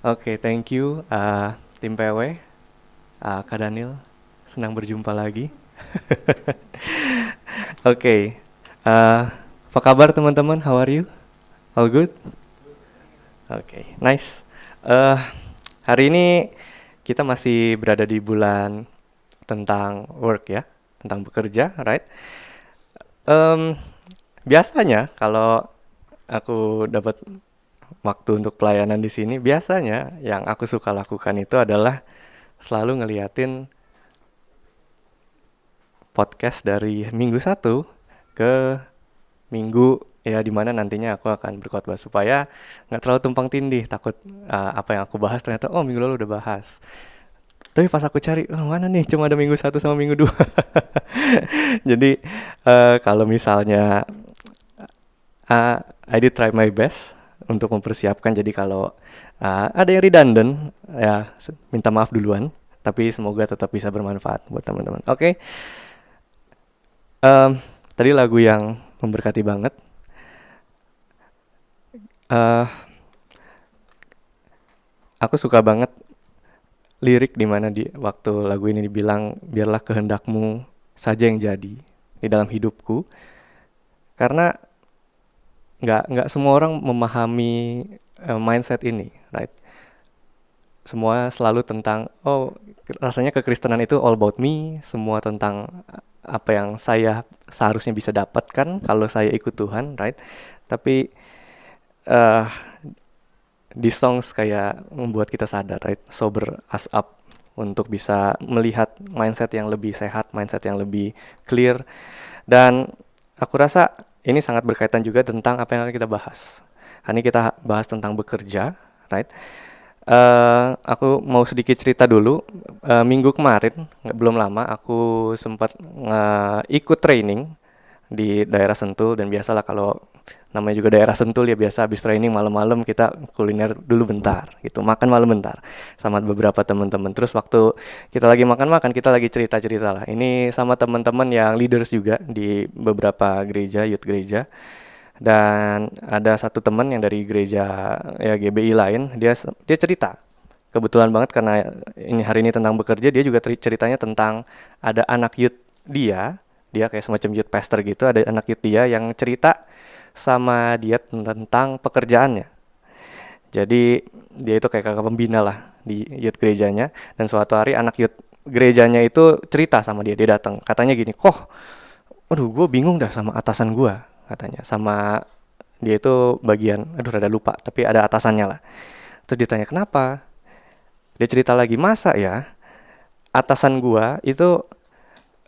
Oke, thank you tim PW, Kak Daniel. Senang berjumpa lagi. Oke, apa kabar teman-teman? How are you? All good? Oke, nice. Eh, Hari ini kita masih berada di bulan tentang work ya, tentang bekerja, right? Em, Biasanya kalau aku dapat waktu untuk pelayanan di sini, biasanya yang aku suka lakukan itu adalah selalu ngeliatin podcast dari minggu satu ke minggu ya, dimana nantinya aku akan berkhotbah supaya nggak terlalu tumpang tindih, takut apa yang aku bahas ternyata oh minggu lalu udah bahas, tapi pas aku cari oh, mana nih cuma ada minggu satu sama minggu dua. Jadi kalau misalnya I did try my best untuk mempersiapkan, jadi kalau ada yang redundant ya minta maaf duluan, tapi semoga tetap bisa bermanfaat buat teman-teman. Oke. Em, Tadi lagu yang memberkati banget. eh aku suka banget lirik di mana di waktu lagu ini dibilang biarlah kehendakmu saja yang jadi di dalam hidupku, karena nggak semua orang memahami mindset ini, right? Semua selalu tentang oh rasanya kekristenan itu all about me, semua tentang apa yang saya seharusnya bisa dapatkan kalau saya ikut Tuhan, right? Tapi eh di songs kayak membuat kita sadar, right? Sober us up untuk bisa melihat mindset yang lebih sehat, mindset yang lebih clear. Dan aku rasa ini sangat berkaitan juga tentang apa yang akan kita bahas. Hari ini kita bahas tentang bekerja, right? Aku mau sedikit cerita dulu. Minggu kemarin, belum lama, aku sempat ikut training di daerah Sentul, dan biasalah kalau namanya juga daerah Sentul ya biasa habis training malam-malam kita kuliner dulu bentar gitu, makan malam bentar sama beberapa teman-teman. Terus waktu kita lagi makan-makan kita lagi cerita-cerita lah. Ini sama teman-teman yang leaders juga di beberapa gereja, youth gereja. Dan ada satu teman yang dari gereja ya GBI lain, dia cerita. Kebetulan banget karena ini hari ini tentang bekerja, dia juga ceritanya tentang ada anak youth dia kayak semacam youth pastor gitu, ada anak youth dia yang cerita sama dia tentang pekerjaannya. Jadi dia itu kayak kakak pembina lah di youth gerejanya, dan suatu hari anak youth gerejanya itu cerita sama dia datang, katanya gini, "Kok, aduh gue bingung dah sama atasan gue," katanya. Sama dia itu bagian, aduh rada lupa, tapi ada atasannya lah. Terus ditanya kenapa, dia cerita lagi, masa ya atasan gua itu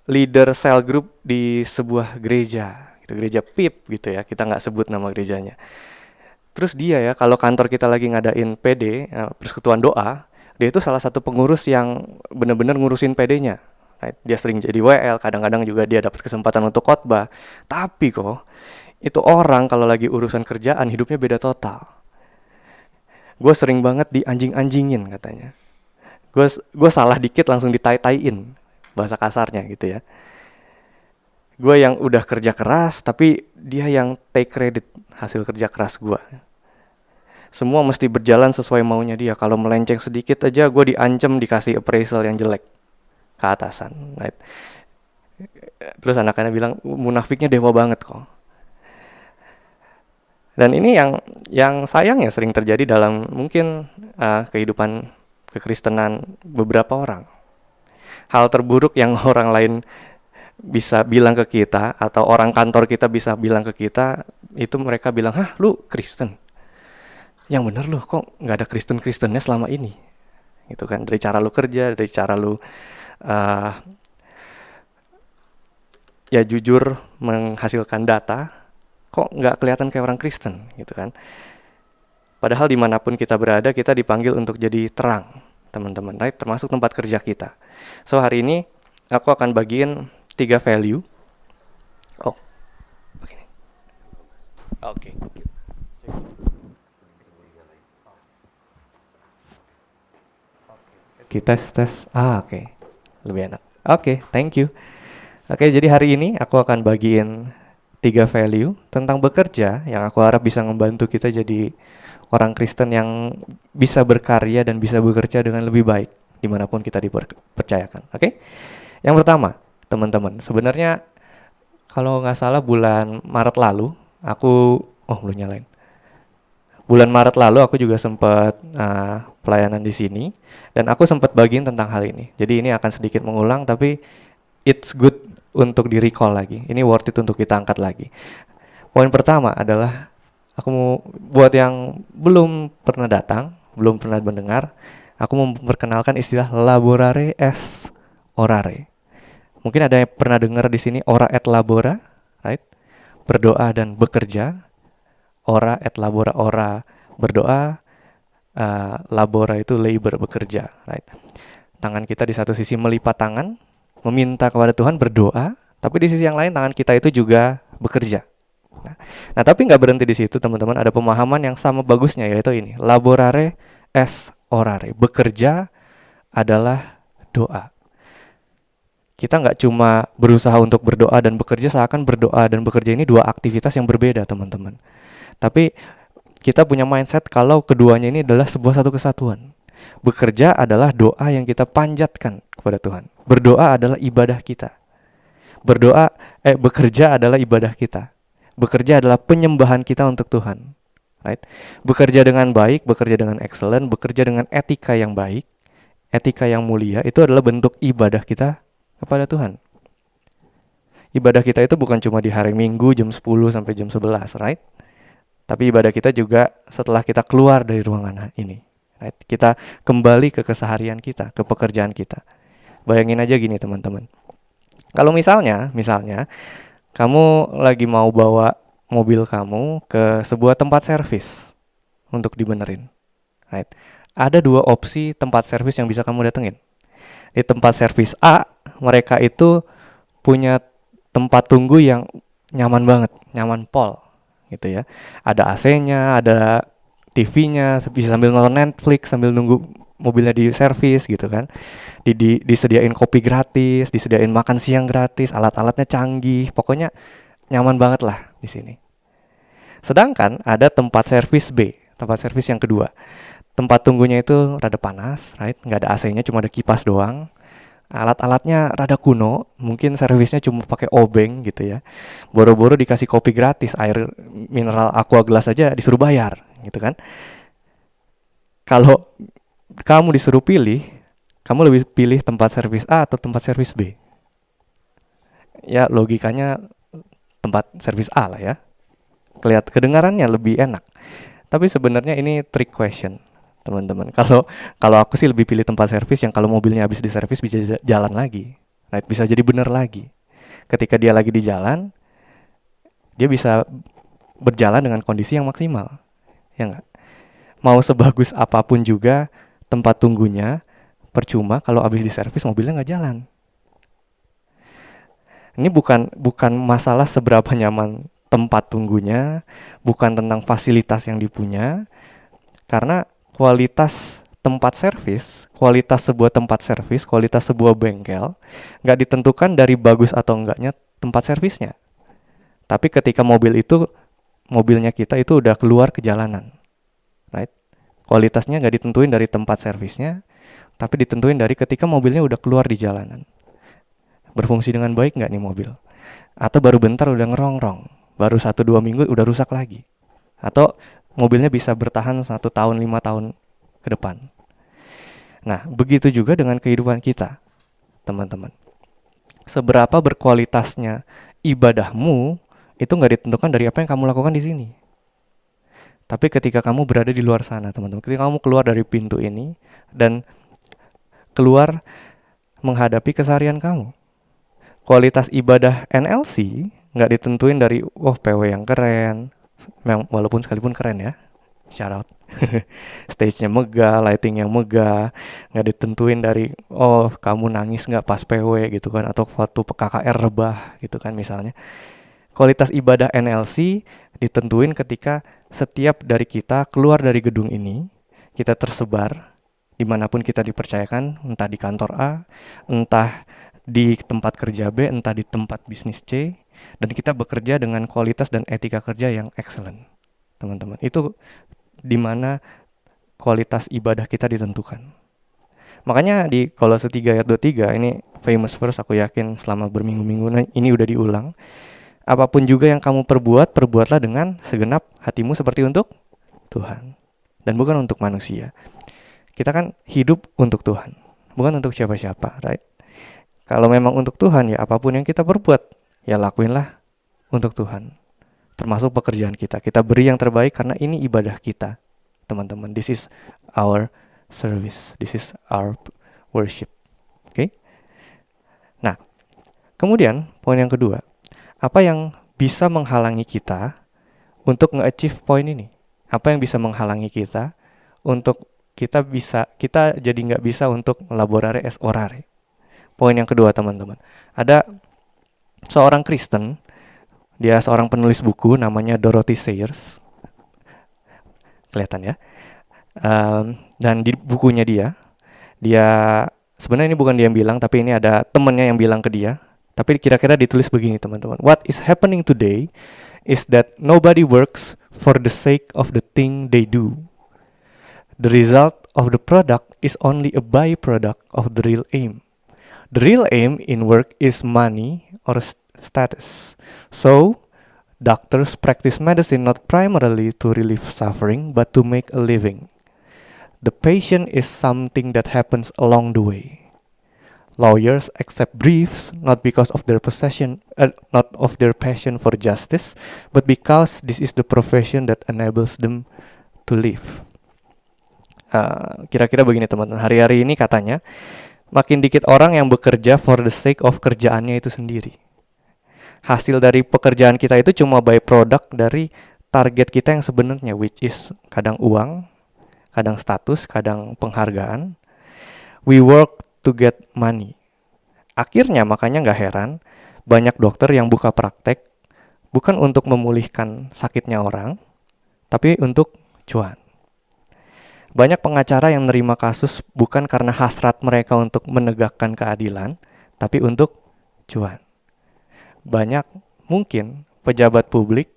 leader cell group di sebuah gereja gitu, gereja PIP gitu ya, kita nggak sebut nama gerejanya. Terus dia ya kalau kantor kita lagi ngadain PD, persekutuan doa, dia itu salah satu pengurus yang benar-benar ngurusin PD-nya. Right? Dia sering jadi WL, kadang-kadang juga dia dapat kesempatan untuk khotbah. Tapi kok itu orang kalau lagi urusan kerjaan hidupnya beda total. Gue sering banget dianjing-anjingin katanya. Gue salah dikit langsung ditai-taiin, bahasa kasarnya gitu ya. Gue yang udah kerja keras tapi dia yang take credit hasil kerja keras gue. Semua mesti berjalan sesuai maunya dia. Kalau melenceng sedikit aja gue diancam dikasih appraisal yang jelek ke atasan, right? Terus anak-anak bilang munafiknya dewa banget kok. Dan ini yang sayangnya sering terjadi dalam mungkin kehidupan kekristenan beberapa orang. Hal terburuk yang orang lain bisa bilang ke kita, atau orang kantor kita bisa bilang ke kita, itu mereka bilang, hah lu Kristen? Yang bener lu, kok gak ada Kristen-Kristennya selama ini? Gitu kan, dari cara lu kerja, dari cara lu ya jujur menghasilkan data, kok gak kelihatan kayak orang Kristen gitu kan. Padahal dimanapun kita berada, kita dipanggil untuk jadi terang, teman-teman, right? Termasuk tempat kerja kita. So hari ini aku akan bagiin 3 value. Oh, begini. Oke. Kita tes. Oke. Lebih enak. Oke, thank you. Oke, jadi hari ini aku akan bagiin 3 value tentang bekerja yang aku harap bisa membantu kita jadi orang Kristen yang bisa berkarya dan bisa bekerja dengan lebih baik dimanapun kita dipercayakan. Oke? Yang pertama, teman-teman, sebenarnya kalau nggak salah bulan Maret lalu, belum nyalain. Bulan Maret lalu aku juga sempat pelayanan di sini dan aku sempat bagiin tentang hal ini. Jadi ini akan sedikit mengulang tapi it's good untuk di recall lagi. Ini worth it untuk kita angkat lagi. Poin pertama adalah aku mau buat yang belum pernah datang, belum pernah mendengar, aku mau memperkenalkan istilah laborare es orare. Mungkin ada yang pernah dengar di sini ora et labora, right? Berdoa dan bekerja. Ora et labora, ora berdoa, labora itu labor, bekerja, right? Tangan kita di satu sisi melipat tangan, meminta kepada Tuhan, berdoa, tapi di sisi yang lain tangan kita itu juga bekerja. Nah, tapi nggak berhenti di situ, teman-teman. Ada pemahaman yang sama bagusnya, yaitu ini, laborare es orare. Bekerja adalah doa. Kita nggak cuma berusaha untuk berdoa dan bekerja, seakan berdoa dan bekerja ini dua aktivitas yang berbeda, teman-teman. Tapi kita punya mindset kalau keduanya ini adalah sebuah satu kesatuan. Bekerja adalah doa yang kita panjatkan kepada Tuhan. Berdoa adalah ibadah kita. Bekerja adalah ibadah kita. Bekerja adalah penyembahan kita untuk Tuhan. Right? Bekerja dengan baik, bekerja dengan excellent, bekerja dengan etika yang baik, etika yang mulia, itu adalah bentuk ibadah kita kepada Tuhan. Ibadah kita itu bukan cuma di hari Minggu jam 10 sampai jam 11, right? Tapi ibadah kita juga setelah kita keluar dari ruangan ini. Right? Kita kembali ke keseharian kita, ke pekerjaan kita. Bayangin aja gini, teman-teman. Kalau misalnya kamu lagi mau bawa mobil kamu ke sebuah tempat servis untuk dibenerin. Right? Ada dua opsi tempat servis yang bisa kamu datengin. Di tempat servis A, mereka itu punya tempat tunggu yang nyaman banget, nyaman pol. Gitu ya. Ada AC-nya, ada TV-nya, bisa sambil nonton Netflix, sambil nunggu mobilnya di servis gitu kan. Disediain kopi gratis, disediain makan siang gratis, alat-alatnya canggih, pokoknya nyaman banget lah di sini. Sedangkan ada tempat servis B, tempat servis yang kedua. Tempat tunggunya itu rada panas, right? Nggak ada AC-nya, cuma ada kipas doang. Alat-alatnya rada kuno, mungkin servisnya cuma pakai obeng gitu ya. Boro-boro dikasih kopi gratis, air mineral aqua gelas aja disuruh bayar gitu kan. Kalau kamu disuruh pilih, kamu lebih pilih tempat servis A atau tempat servis B? Ya logikanya tempat servis A lah ya. Kedengarannya lebih enak. Tapi sebenarnya ini trick question, teman-teman. Kalau aku sih lebih pilih tempat servis yang kalau mobilnya habis diservis bisa jalan lagi, right? Bisa jadi bener lagi. Ketika dia lagi di jalan, dia bisa berjalan dengan kondisi yang maksimal, ya nggak? Mau sebagus apapun juga tempat tunggunya, percuma kalau habis diservis mobilnya nggak jalan. Ini bukan masalah seberapa nyaman tempat tunggunya, bukan tentang fasilitas yang dipunya, karena kualitas tempat servis, kualitas sebuah tempat servis, kualitas sebuah bengkel nggak ditentukan dari bagus atau enggaknya tempat servisnya. Tapi ketika mobilnya kita itu udah keluar ke jalanan, right? Kualitasnya nggak ditentuin dari tempat servisnya, tapi ditentuin dari ketika mobilnya udah keluar di jalanan. Berfungsi dengan baik nggak nih mobil? Atau baru bentar udah ngerongrong, baru 1-2 minggu udah rusak lagi? Atau mobilnya bisa bertahan 1 tahun, 5 tahun ke depan. Nah, begitu juga dengan kehidupan kita, teman-teman. Seberapa berkualitasnya ibadahmu, itu nggak ditentukan dari apa yang kamu lakukan di sini. Tapi ketika kamu berada di luar sana, teman-teman, ketika kamu keluar dari pintu ini, dan keluar menghadapi keseharian kamu. Kualitas ibadah NLC nggak ditentuin dari, PW yang keren, walaupun sekalipun keren ya, shout out. Stage-nya megah, lighting yang megah, nggak ditentuin dari kamu nangis nggak pas PW gitu kan, atau waktu KKR rebah gitu kan misalnya. Kualitas ibadah NLC ditentuin ketika setiap dari kita keluar dari gedung ini, kita tersebar dimanapun kita dipercayakan, entah di kantor A, entah di tempat kerja B, entah di tempat bisnis C, dan kita bekerja dengan kualitas dan etika kerja yang excellent, teman-teman. Itu di mana kualitas ibadah kita ditentukan. Makanya di Kolose 3 ayat 23, ini famous verse, aku yakin selama berminggu-minggu ini udah diulang. Apapun juga yang kamu perbuat, perbuatlah dengan segenap hatimu seperti untuk Tuhan dan bukan untuk manusia. Kita kan hidup untuk Tuhan, bukan untuk siapa-siapa, right? Kalau memang untuk Tuhan, ya apapun yang kita perbuat, ya lakuinlah untuk Tuhan. Termasuk pekerjaan kita. Kita beri yang terbaik karena ini ibadah kita, teman-teman. This is our service. This is our worship. Oke? Nah, kemudian poin yang kedua. Apa yang bisa menghalangi kita untuk nge-achieve poin ini? Apa yang bisa menghalangi kita untuk kita jadi nggak bisa untuk laborare es orare? Poin yang kedua, teman-teman. Ada seorang Kristen, dia seorang penulis buku namanya Dorothy Sayers. Kelihatan ya. Dan di bukunya dia sebenarnya ini bukan dia yang bilang, tapi ini ada temannya yang bilang ke dia. Tapi kira-kira ditulis begini, teman-teman. What is happening today is that nobody works for the sake of the thing they do. The result of the product is only a byproduct of the real aim. The real aim in work is money or status. So, doctors practice medicine not primarily to relieve suffering, but to make a living. The patient is something that happens along the way. Lawyers accept briefs not because of their not of their passion for justice, but because this is the profession that enables them to live. Kira-kira begini, teman-teman. Hari-hari ini katanya makin dikit orang yang bekerja for the sake of kerjaannya itu sendiri. Hasil dari pekerjaan kita itu cuma byproduct dari target kita yang sebenarnya, which is kadang uang, kadang status, kadang penghargaan. We work to get money. Akhirnya makanya gak heran banyak dokter yang buka praktek bukan untuk memulihkan sakitnya orang, tapi untuk cuan. Banyak pengacara yang menerima kasus bukan karena hasrat mereka untuk menegakkan keadilan, tapi untuk cuan. Banyak mungkin pejabat publik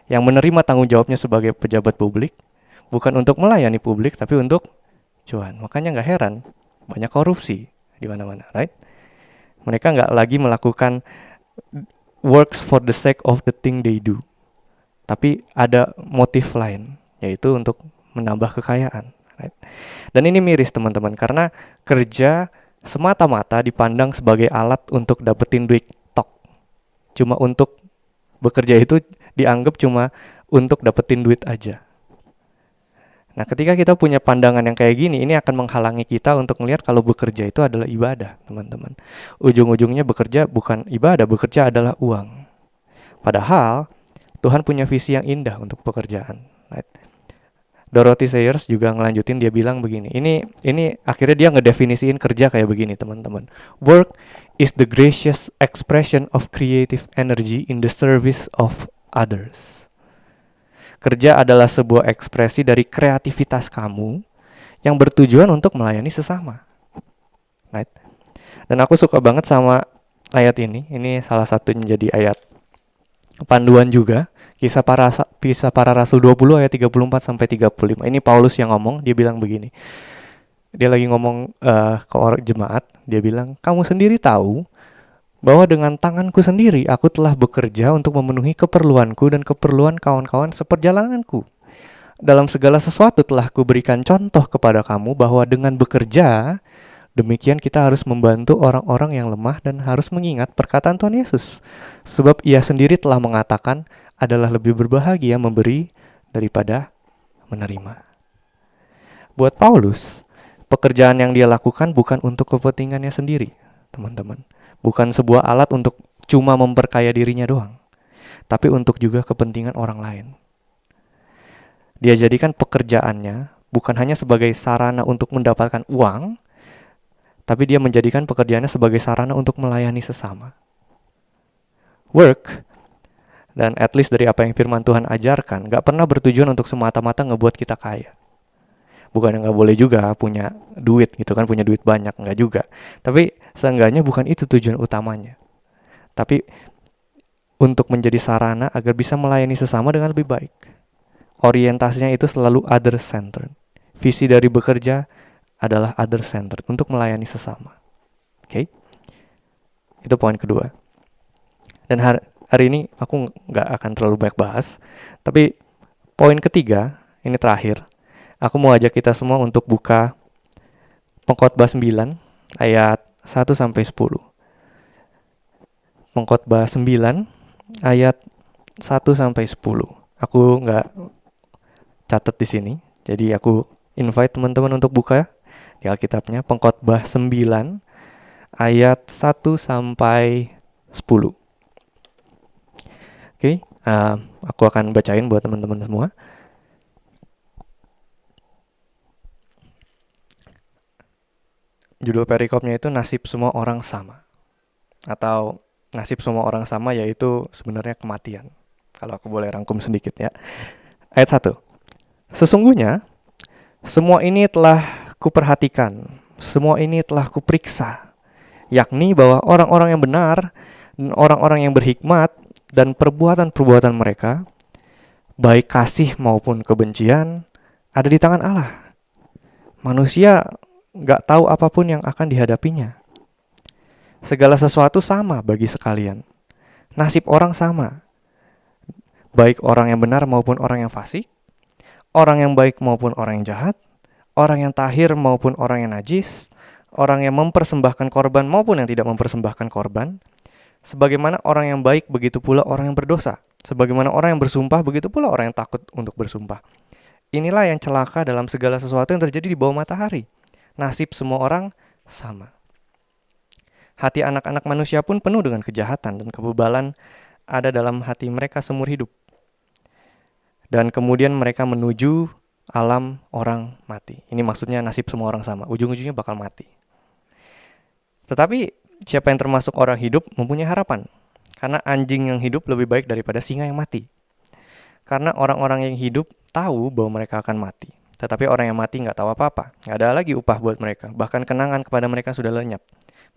yang menerima tanggung jawabnya sebagai pejabat publik bukan untuk melayani publik, tapi untuk cuan. Makanya gak heran banyak korupsi di mana-mana, right? Mereka nggak lagi melakukan works for the sake of the thing they do, tapi ada motif lain, yaitu untuk menambah kekayaan, right? Dan ini miris, teman-teman, karena kerja semata-mata dipandang sebagai alat untuk dapetin duit tok. Cuma untuk bekerja itu dianggap cuma untuk dapetin duit aja. Nah, ketika kita punya pandangan yang kayak gini, ini akan menghalangi kita untuk melihat kalau bekerja itu adalah ibadah, teman-teman. Ujung-ujungnya bekerja bukan ibadah, bekerja adalah uang. Padahal, Tuhan punya visi yang indah untuk pekerjaan. Right? Dorothy Sayers juga ngelanjutin, dia bilang begini, ini akhirnya dia ngedefinisiin kerja kayak begini, teman-teman. Work is the gracious expression of creative energy in the service of others. Kerja adalah sebuah ekspresi dari kreativitas kamu yang bertujuan untuk melayani sesama. Right? Dan aku suka banget sama ayat ini. Ini salah satunya jadi ayat panduan juga. Kisah para Rasul 20 ayat 34 sampai 35. Ini Paulus yang ngomong, dia bilang begini. Dia lagi ngomong ke orang jemaat, dia bilang, "Kamu sendiri tahu bahwa dengan tanganku sendiri aku telah bekerja untuk memenuhi keperluanku dan keperluan kawan-kawan seperjalananku. Dalam segala sesuatu telah kuberikan contoh kepada kamu bahwa dengan bekerja, demikian kita harus membantu orang-orang yang lemah dan harus mengingat perkataan Tuhan Yesus. Sebab ia sendiri telah mengatakan adalah lebih berbahagia memberi daripada menerima." Buat Paulus, pekerjaan yang dia lakukan bukan untuk kepentingannya sendiri, teman-teman. Bukan sebuah alat untuk cuma memperkaya dirinya doang, tapi untuk juga kepentingan orang lain. Dia jadikan pekerjaannya bukan hanya sebagai sarana untuk mendapatkan uang, tapi dia menjadikan pekerjaannya sebagai sarana untuk melayani sesama. Work, dan at least dari apa yang firman Tuhan ajarkan, gak pernah bertujuan untuk semata-mata ngebuat kita kaya. Bukan yang gak boleh juga punya duit gitu kan, punya duit banyak, enggak juga. Tapi seenggaknya bukan itu tujuan utamanya. Tapi untuk menjadi sarana agar bisa melayani sesama dengan lebih baik. orientasinya itu selalu other centered. Visi dari bekerja adalah other centered, untuk melayani sesama. Oke? Itu poin kedua. Dan hari ini aku nggak akan terlalu banyak bahas, tapi poin ketiga, ini terakhir. Aku mau ajak kita semua untuk buka Pengkhotbah 9 ayat 1 sampai 10. Pengkhotbah 9 ayat 1 sampai 10. Aku nggak catat di sini, jadi aku invite teman-teman untuk buka di Alkitabnya. Pengkhotbah 9 ayat 1 sampai 10. Oke, aku akan bacain buat teman-teman semua. Judul perikopnya itu nasib semua orang sama. Atau nasib semua orang sama yaitu sebenarnya kematian. Kalau aku boleh rangkum sedikit ya. Ayat 1. Sesungguhnya semua ini telah kuperhatikan, semua ini telah kuperiksa, yakni bahwa orang-orang yang benar dan orang-orang yang berhikmat dan perbuatan-perbuatan mereka, baik kasih maupun kebencian, ada di tangan Allah. Manusia gak tahu apapun yang akan dihadapinya. Segala sesuatu sama bagi sekalian. Nasib orang sama, baik orang yang benar maupun orang yang fasik, orang yang baik maupun orang yang jahat, orang yang tahir maupun orang yang najis, orang yang mempersembahkan korban maupun yang tidak mempersembahkan korban. Sebagaimana orang yang baik, begitu pula orang yang berdosa. Sebagaimana orang yang bersumpah, begitu pula orang yang takut untuk bersumpah. Inilah yang celaka dalam segala sesuatu yang terjadi di bawah matahari. Nasib semua orang sama. Hati anak-anak manusia pun penuh dengan kejahatan dan kebebalan ada dalam hati mereka seumur hidup. Dan kemudian mereka menuju alam orang mati. Ini maksudnya nasib semua orang sama. Ujung-ujungnya bakal mati. Tetapi siapa yang termasuk orang hidup mempunyai harapan. Karena anjing yang hidup lebih baik daripada singa yang mati. Karena orang-orang yang hidup tahu bahwa mereka akan mati. Tetapi orang yang mati gak tahu apa-apa. Gak ada lagi upah buat mereka. Bahkan kenangan kepada mereka sudah lenyap.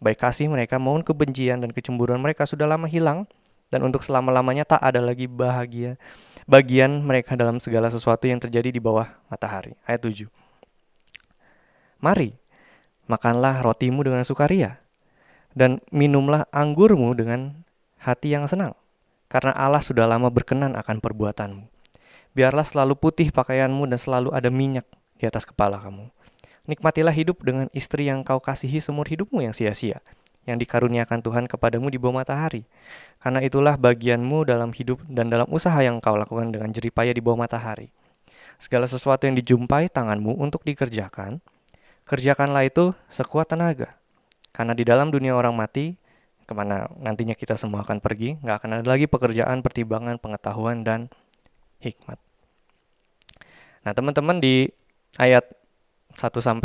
Baik kasih mereka maupun kebencian dan kecemburuan mereka sudah lama hilang. Dan untuk selama-lamanya tak ada lagi bagian mereka dalam segala sesuatu yang terjadi di bawah matahari. Ayat 7. Mari, makanlah rotimu dengan sukaria, dan minumlah anggurmu dengan hati yang senang, karena Allah sudah lama berkenan akan perbuatanmu. Biarlah selalu putih pakaianmu dan selalu ada minyak di atas kepala kamu. Nikmatilah hidup dengan istri yang kau kasihi seumur hidupmu yang sia-sia, yang dikaruniakan Tuhan kepadamu di bawah matahari. Karena itulah bagianmu dalam hidup dan dalam usaha yang kau lakukan dengan jeripaya di bawah matahari. Segala sesuatu yang dijumpai tanganmu untuk dikerjakan, kerjakanlah itu sekuat tenaga. Karena di dalam dunia orang mati, kemana nantinya kita semua akan pergi, gak akan ada lagi pekerjaan, pertimbangan, pengetahuan, dan hikmat. Nah teman-teman, di ayat 1-4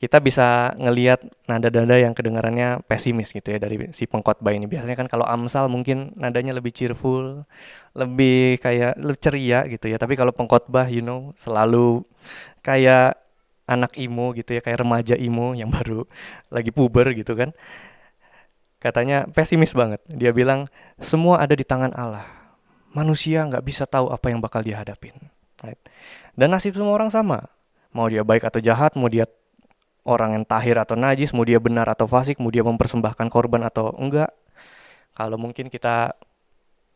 kita bisa ngelihat nada-nada yang kedengarannya pesimis gitu ya dari si pengkhotbah ini. Biasanya kan kalau Amsal mungkin nadanya lebih cheerful, lebih kayak lebih ceria gitu ya. Tapi kalau pengkhotbah selalu kayak anak emo gitu ya, kayak remaja emo yang baru lagi puber gitu kan. Katanya pesimis banget. Dia bilang semua ada di tangan Allah. Manusia gak bisa tahu apa yang bakal dia hadapin. Right? Dan nasib semua orang sama. Mau dia baik atau jahat, mau dia orang yang tahir atau najis, mau dia benar atau fasik, mau dia mempersembahkan korban atau enggak. Kalau mungkin kita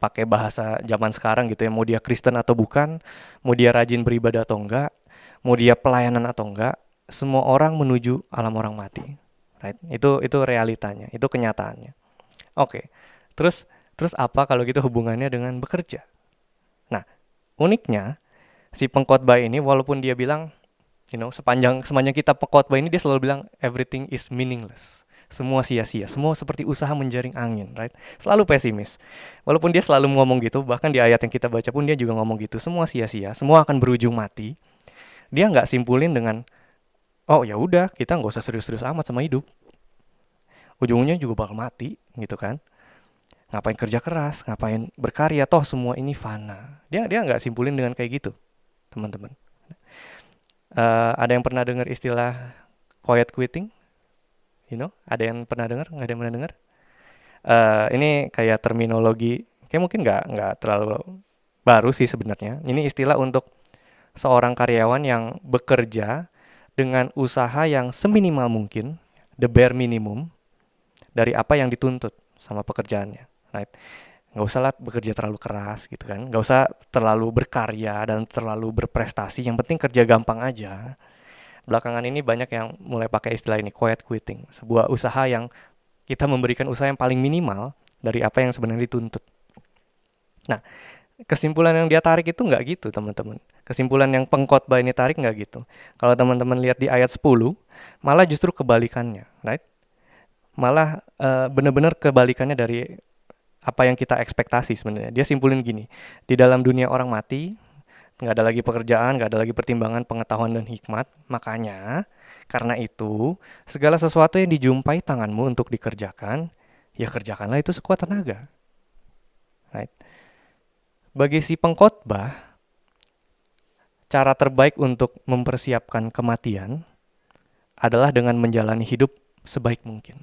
pakai bahasa zaman sekarang gitu ya, mau dia Kristen atau bukan, mau dia rajin beribadah atau enggak, mau dia pelayanan atau enggak, semua orang menuju alam orang mati. Right? Itu realitanya, itu kenyataannya. Oke. Terus apa kalau gitu hubungannya dengan bekerja? Nah, uniknya si pengkhotbah ini walaupun dia bilang sepanjang kita pengkhotbah ini dia selalu bilang everything is meaningless. Semua sia-sia, semua seperti usaha menjaring angin, right? Selalu pesimis. Walaupun dia selalu ngomong gitu, bahkan di ayat yang kita baca pun dia juga ngomong gitu, semua sia-sia, semua akan berujung mati. Dia nggak simpulin dengan oh ya udah, kita nggak usah serius-serius amat sama hidup. Ujungnya juga bakal mati, gitu kan? Ngapain kerja keras, ngapain berkarya, toh semua ini fana. Dia nggak simpulin dengan kayak gitu, teman-teman. Ada yang pernah dengar istilah quiet quitting? Ada yang pernah dengar? Nggak ada yang pernah dengar? Ini kayak terminologi, kayak mungkin nggak terlalu baru sih sebenarnya. Ini istilah untuk seorang karyawan yang bekerja dengan usaha yang seminimal mungkin, the bare minimum, dari apa yang dituntut sama pekerjaannya. Right? Nggak usah lah bekerja terlalu keras gitu kan. Nggak usah terlalu berkarya dan terlalu berprestasi. Yang penting kerja gampang aja. Belakangan ini banyak yang mulai pakai istilah ini, quiet quitting. Sebuah usaha yang kita memberikan usaha yang paling minimal dari apa yang sebenarnya dituntut. Nah, kesimpulan yang dia tarik itu nggak gitu, teman-teman. Kesimpulan yang pengkhotbah ini tarik nggak gitu. Kalau teman-teman lihat di ayat 10, malah justru kebalikannya, right? Malah benar-benar kebalikannya dari apa yang kita ekspektasi sebenarnya. Dia simpulin gini, di dalam dunia orang mati, nggak ada lagi pekerjaan, nggak ada lagi pertimbangan, pengetahuan, dan hikmat. Makanya, karena itu, segala sesuatu yang dijumpai tanganmu untuk dikerjakan, ya kerjakanlah itu sekuat tenaga. Right? Bagi si pengkhotbah, cara terbaik untuk mempersiapkan kematian adalah dengan menjalani hidup sebaik mungkin.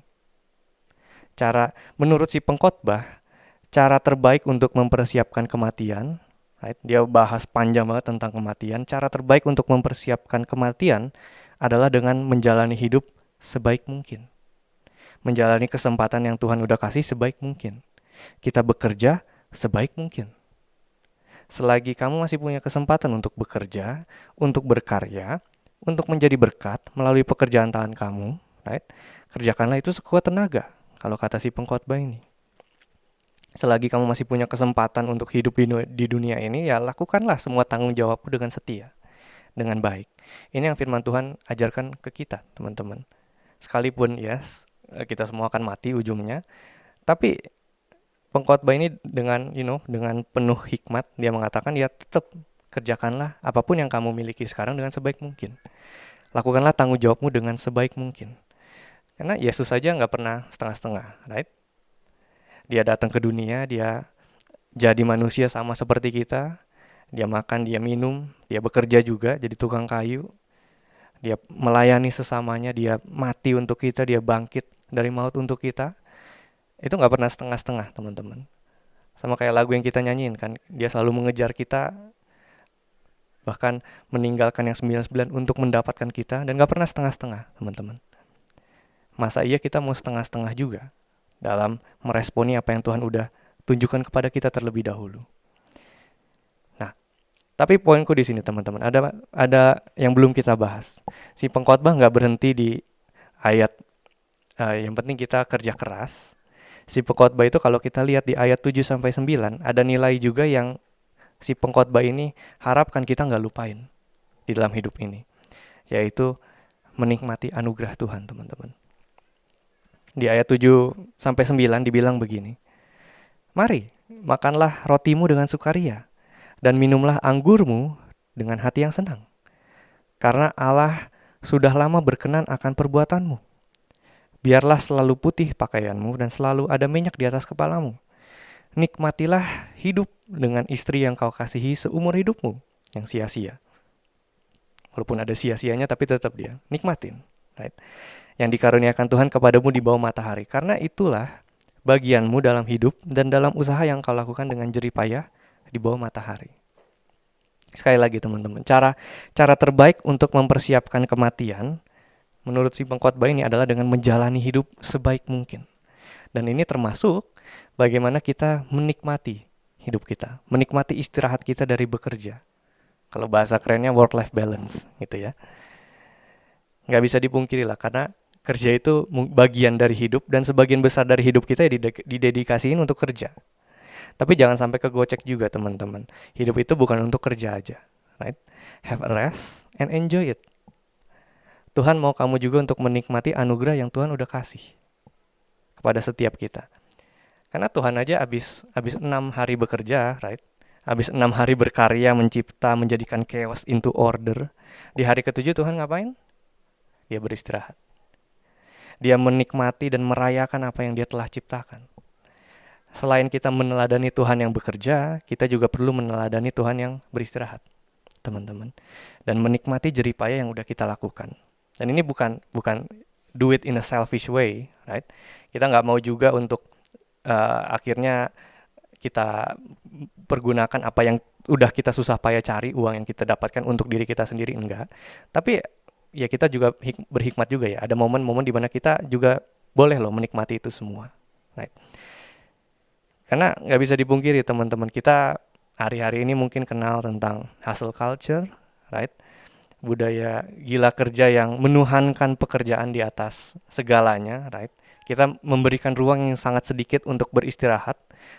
Menurut si pengkhotbah, cara terbaik untuk mempersiapkan kematian, right? Dia bahas panjang banget tentang kematian. Cara terbaik untuk mempersiapkan kematian adalah dengan menjalani hidup sebaik mungkin. Menjalani kesempatan yang Tuhan udah kasih sebaik mungkin. Kita bekerja sebaik mungkin. Selagi kamu masih punya kesempatan untuk bekerja, untuk berkarya, untuk menjadi berkat melalui pekerjaan tangan kamu, right? Kerjakanlah itu sekuat tenaga, kalau kata si pengkhotbah ini. Selagi kamu masih punya kesempatan untuk hidup di dunia ini, ya lakukanlah semua tanggung jawabmu dengan setia, dengan baik. Ini yang firman Tuhan ajarkan ke kita, teman-teman. Sekalipun yes, kita semua akan mati ujungnya, tapi pengkhotbah ini dengan dengan penuh hikmat, dia mengatakan ya tetap kerjakanlah apapun yang kamu miliki sekarang dengan sebaik mungkin. Lakukanlah tanggung jawabmu dengan sebaik mungkin. Karena Yesus saja nggak pernah setengah-setengah, right? Dia datang ke dunia, dia jadi manusia sama seperti kita. Dia makan, dia minum, dia bekerja juga jadi tukang kayu. Dia melayani sesamanya, dia mati untuk kita, dia bangkit dari maut untuk kita. Itu nggak pernah setengah-setengah, teman-teman. Sama kayak lagu yang kita nyanyiin kan, dia selalu mengejar kita, bahkan meninggalkan yang 99 untuk mendapatkan kita, dan nggak pernah setengah-setengah, teman-teman. Masa iya kita mau setengah-setengah juga dalam meresponi apa yang Tuhan udah tunjukkan kepada kita terlebih dahulu. Nah, tapi poinku di sini teman-teman, ada yang belum kita bahas. Si pengkhotbah nggak berhenti di ayat yang penting kita kerja keras. Si pengkhotbah itu kalau kita lihat di ayat 7-9, ada nilai juga yang si pengkhotbah ini harapkan kita nggak lupain di dalam hidup ini, yaitu menikmati anugerah Tuhan, teman-teman. Di ayat 7-9 dibilang begini, mari, makanlah rotimu dengan sukaria, dan minumlah anggurmu dengan hati yang senang. Karena Allah sudah lama berkenan akan perbuatanmu. Biarlah selalu putih pakaianmu dan selalu ada minyak di atas kepalamu. Nikmatilah hidup dengan istri yang kau kasihi seumur hidupmu yang sia-sia. Walaupun ada sia-sianya tapi tetap dia nikmatin, right? Yang dikaruniakan Tuhan kepadamu di bawah matahari. Karena itulah bagianmu dalam hidup dan dalam usaha yang kau lakukan dengan jerih payah di bawah matahari. Sekali lagi teman-teman, cara terbaik untuk mempersiapkan kematian menurut si pengkhotbah ini adalah dengan menjalani hidup sebaik mungkin. Dan ini termasuk bagaimana kita menikmati hidup kita, menikmati istirahat kita dari bekerja. Kalau bahasa kerennya work-life balance gitu ya. Nggak bisa dipungkiri lah, karena kerja itu bagian dari hidup, dan sebagian besar dari hidup kita didedikasiin untuk kerja. Tapi jangan sampai kegocek juga teman-teman. Hidup itu bukan untuk kerja aja, right? Have a rest and enjoy it. Tuhan mau kamu juga untuk menikmati anugerah yang Tuhan udah kasih kepada setiap kita. Karena Tuhan aja habis 6 hari bekerja, right? Habis 6 hari berkarya, mencipta, menjadikan chaos into order. Di hari ke-7 Tuhan ngapain? Dia beristirahat. Dia menikmati dan merayakan apa yang dia telah ciptakan. Selain kita meneladani Tuhan yang bekerja, kita juga perlu meneladani Tuhan yang beristirahat, teman-teman. Dan menikmati jerih payah yang udah kita lakukan. Dan ini bukan do it in a selfish way, right? Kita nggak mau juga untuk akhirnya kita pergunakan apa yang udah kita susah payah cari uang yang kita dapatkan untuk diri kita sendiri, enggak. Tapi ya kita juga berhikmat juga ya. Ada momen-momen di mana kita juga boleh loh menikmati itu semua. Right? Karena nggak bisa dipungkiri teman-teman, kita hari-hari ini mungkin kenal tentang hustle culture, right? Budaya gila kerja yang menuhankan pekerjaan di atas segalanya, right? Kita memberikan ruang yang sangat sedikit untuk beristirahat.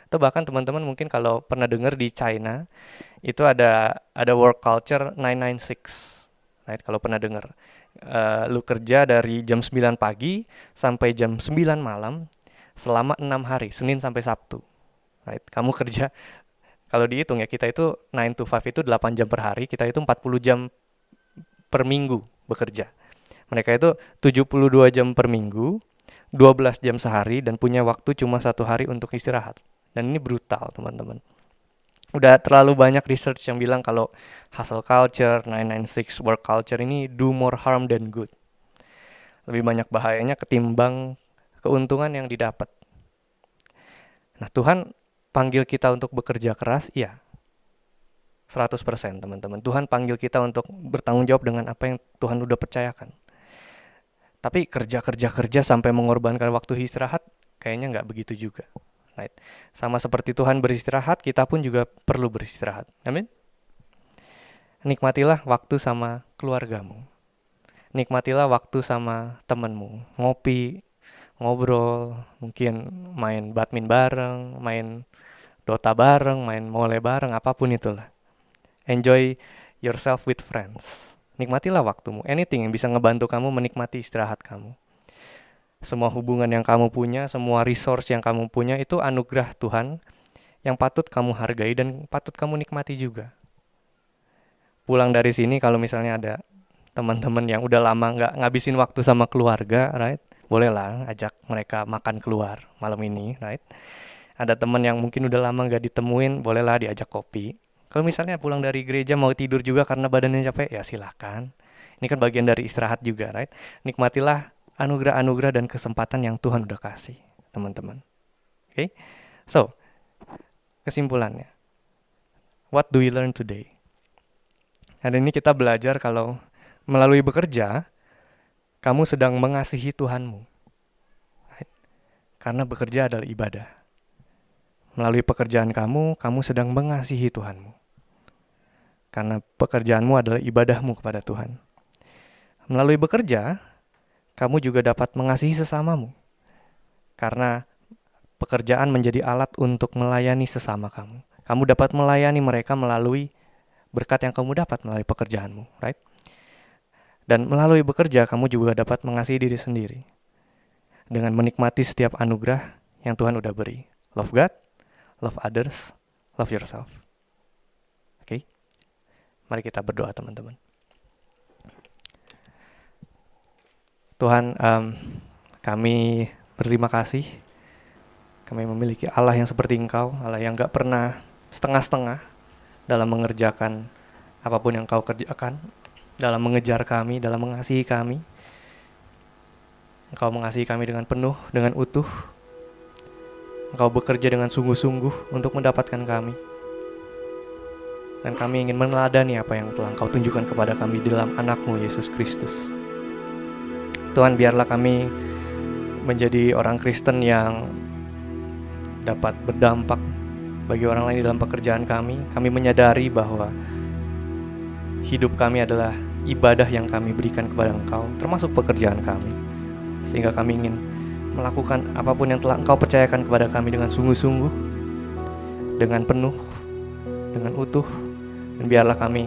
Atau bahkan teman-teman mungkin kalau pernah dengar di China, itu ada work culture 996, right? Kalau pernah dengar. Lu kerja dari jam 9 pagi sampai jam 9 malam selama 6 hari, Senin sampai Sabtu. Right? Kamu kerja, kalau dihitung ya, kita itu 9 to 5 itu 8 jam per hari, kita itu 40 jam per minggu bekerja. Mereka itu 72 jam per minggu, 12 jam sehari, dan punya waktu cuma 1 hari untuk istirahat. Dan ini brutal teman-teman. Udah terlalu banyak research yang bilang kalau hustle culture, 996 work culture ini do more harm than good. Lebih banyak bahayanya ketimbang keuntungan yang didapat. Nah, Tuhan panggil kita untuk bekerja keras, iya. 100% teman-teman. Tuhan panggil kita untuk bertanggung jawab dengan apa yang Tuhan udah percayakan. Tapi kerja sampai mengorbankan waktu istirahat, kayaknya nggak begitu juga. Right? Sama seperti Tuhan beristirahat, kita pun juga perlu beristirahat. Amin. Nikmatilah waktu sama keluargamu. Nikmatilah waktu sama temanmu. Ngopi, ngobrol, mungkin main badminton bareng, main Dota bareng, main mole bareng, apapun itulah. Enjoy yourself with friends. Nikmatilah waktumu. Anything yang bisa ngebantu kamu menikmati istirahat kamu. Semua hubungan yang kamu punya, semua resource yang kamu punya itu anugerah Tuhan yang patut kamu hargai dan patut kamu nikmati juga. Pulang dari sini kalau misalnya ada teman-teman yang udah lama nggak ngabisin waktu sama keluarga, right? Bolehlah ajak mereka makan keluar malam ini, right? Ada teman yang mungkin udah lama nggak ditemuin, bolehlah diajak kopi. Kalau misalnya pulang dari gereja mau tidur juga karena badannya capek, ya silakan. Ini kan bagian dari istirahat juga, right? Nikmatilah anugerah-anugerah dan kesempatan yang Tuhan udah kasih, teman-teman. Okay? So, kesimpulannya. What do we learn today? Hari ini kita belajar kalau melalui bekerja, kamu sedang mengasihi Tuhanmu. Right? Karena bekerja adalah ibadah. Melalui pekerjaan kamu sedang mengasihi Tuhanmu. Karena pekerjaanmu adalah ibadahmu kepada Tuhan. Melalui bekerja, kamu juga dapat mengasihi sesamamu. Karena pekerjaan menjadi alat untuk melayani sesama kamu. Kamu dapat melayani mereka melalui berkat yang kamu dapat melalui pekerjaanmu, right? Dan melalui bekerja, kamu juga dapat mengasihi diri sendiri. Dengan menikmati setiap anugerah yang Tuhan udah beri. Love God, love others, love yourself. Oke? Mari kita berdoa teman-teman. Tuhan, kami berterima kasih. Kami memiliki Allah yang seperti Engkau, Allah yang gak pernah setengah-setengah dalam mengerjakan apapun yang Kau kerjakan, dalam mengejar kami, dalam mengasihi kami. Engkau mengasihi kami dengan penuh, dengan utuh. Engkau bekerja dengan sungguh-sungguh untuk mendapatkan kami. Dan kami ingin meneladani apa yang telah Engkau tunjukkan kepada kami di dalam anak-Mu Yesus Kristus. Tuhan, biarlah kami menjadi orang Kristen yang dapat berdampak bagi orang lain di dalam pekerjaan kami. Kami menyadari bahwa hidup kami adalah ibadah yang kami berikan kepada Engkau, termasuk pekerjaan kami. Sehingga kami ingin melakukan apapun yang telah Engkau percayakan kepada kami dengan sungguh-sungguh, dengan penuh, dengan utuh. Dan biarlah kami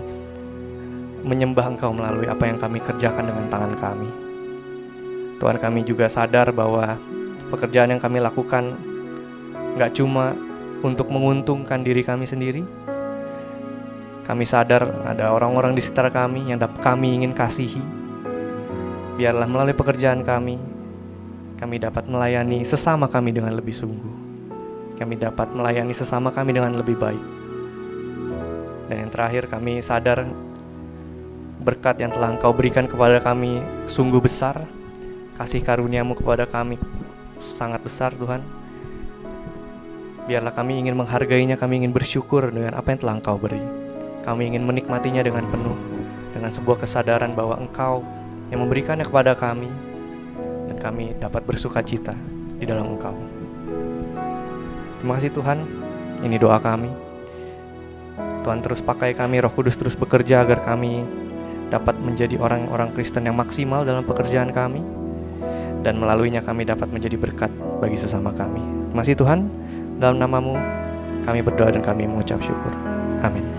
menyembah Engkau melalui apa yang kami kerjakan dengan tangan kami. Tuhan, kami juga sadar bahwa pekerjaan yang kami lakukan gak cuma untuk menguntungkan diri kami sendiri. Kami sadar ada orang-orang di sekitar kami yang kami ingin kasihi. Biarlah melalui pekerjaan kami dapat melayani sesama kami dengan lebih sungguh. Kami dapat melayani sesama kami dengan lebih baik. Dan yang terakhir, kami sadar berkat yang telah Engkau berikan kepada kami sungguh besar. Kasih karunia-Mu kepada kami sangat besar, Tuhan. Biarlah kami ingin menghargainya, kami ingin bersyukur dengan apa yang telah Engkau beri. Kami ingin menikmatinya dengan penuh, dengan sebuah kesadaran bahwa Engkau yang memberikannya kepada kami, dan kami dapat bersuka cita di dalam Engkau. Terima kasih Tuhan, ini doa kami. Tuhan terus pakai kami, Roh Kudus terus bekerja agar kami dapat menjadi orang-orang Kristen yang maksimal dalam pekerjaan kami, dan melaluinya kami dapat menjadi berkat bagi sesama kami. Terima kasih Tuhan, dalam nama-Mu kami berdoa dan kami mengucap syukur. Amin.